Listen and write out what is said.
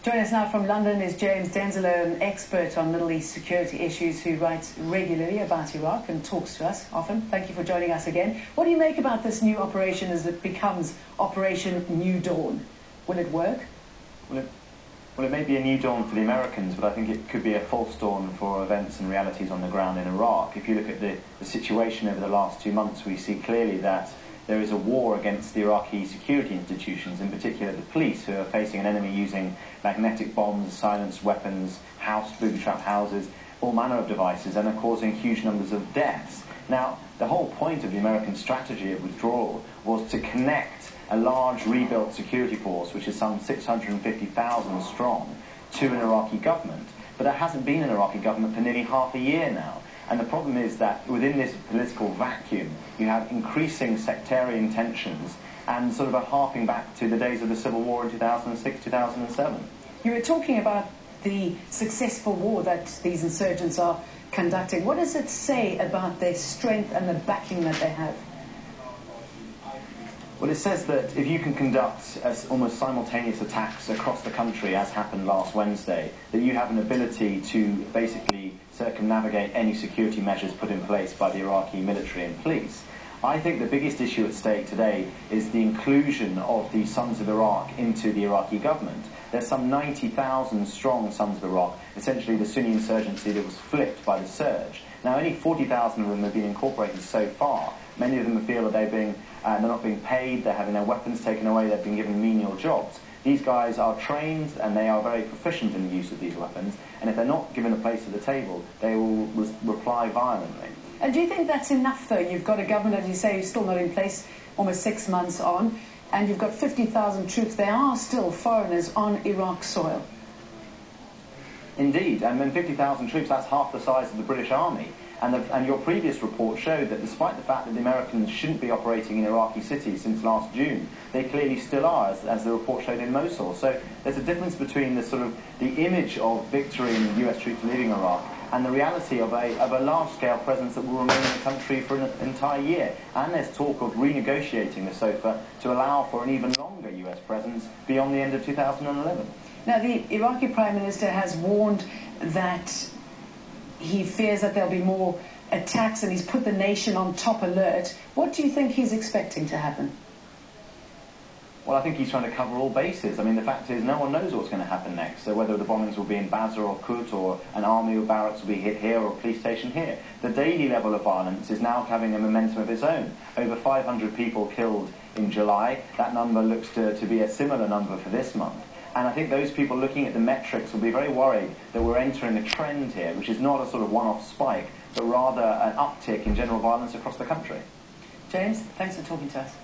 Joining us now from London is James Denselow, an expert on Middle East security issues who writes regularly about Iraq and talks to us often. Thank you for joining us again. What do you make about this new operation as it becomes Operation New Dawn? Will it work? Well, it may be a new dawn for the Americans, but I think it could be a false dawn for events and realities on the ground in Iraq. If you look at the situation over the last 2 months, we see clearly that there is a war against the Iraqi security institutions, in particular the police, who are facing an enemy using magnetic bombs, silenced weapons, booby-trap houses, all manner of devices, and are causing huge numbers of deaths. Now, the whole point of the American strategy of withdrawal was to connect a large rebuilt security force, which is some 650,000 strong, to an Iraqi government. But there hasn't been an Iraqi government for nearly half a year now. And the problem is that within this political vacuum, you have increasing sectarian tensions and sort of a harping back to the days of the civil war in 2006, 2007. You were talking about the successful war that these insurgents are conducting. What does it say about their strength and the backing that they have? Well, it says that if you can conduct almost simultaneous attacks across the country, as happened last Wednesday, that you have an ability to basically circumnavigate any security measures put in place by the Iraqi military and police. I think the biggest issue at stake today is the inclusion of the Sons of Iraq into the Iraqi government. There's some 90,000 strong Sons of Iraq, essentially the Sunni insurgency that was flipped by the surge. Now, only 40,000 of them have been incorporated so far. Many of them feel that they're not being paid, they're having their weapons taken away, they've been given menial jobs. These guys are trained and they are very proficient in the use of these weapons, and if they're not given a place at the table, they will reply violently. And do you think that's enough, though? You've got a government, as you say, who's still not in place, almost 6 months on, and you've got 50,000 troops. There are still foreigners on Iraq's soil. Indeed, and then 50,000 troops, that's half the size of the British Army. And your previous report showed that despite the fact that the Americans shouldn't be operating in Iraqi cities since last June, they clearly still are, as the report showed in Mosul. So there's a difference between the image of victory in US troops leaving Iraq and the reality of a large-scale presence that will remain in the country for an entire year. And there's talk of renegotiating the SOFA to allow for an even longer US presence beyond the end of 2011. Now, the Iraqi Prime Minister has warned that he fears that there'll be more attacks, and he's put the nation on top alert. What do you think he's expecting to happen? Well, I think he's trying to cover all bases. I mean, the fact is, no one knows what's going to happen next. So whether the bombings will be in Basra or Kut, or an army or barracks will be hit here, or a police station here. The daily level of violence is now having a momentum of its own. Over 500 people killed in July. That number looks to be a similar number for this month. And I think those people looking at the metrics will be very worried that we're entering a trend here, which is not a sort of one-off spike, but rather an uptick in general violence across the country. James, thanks for talking to us.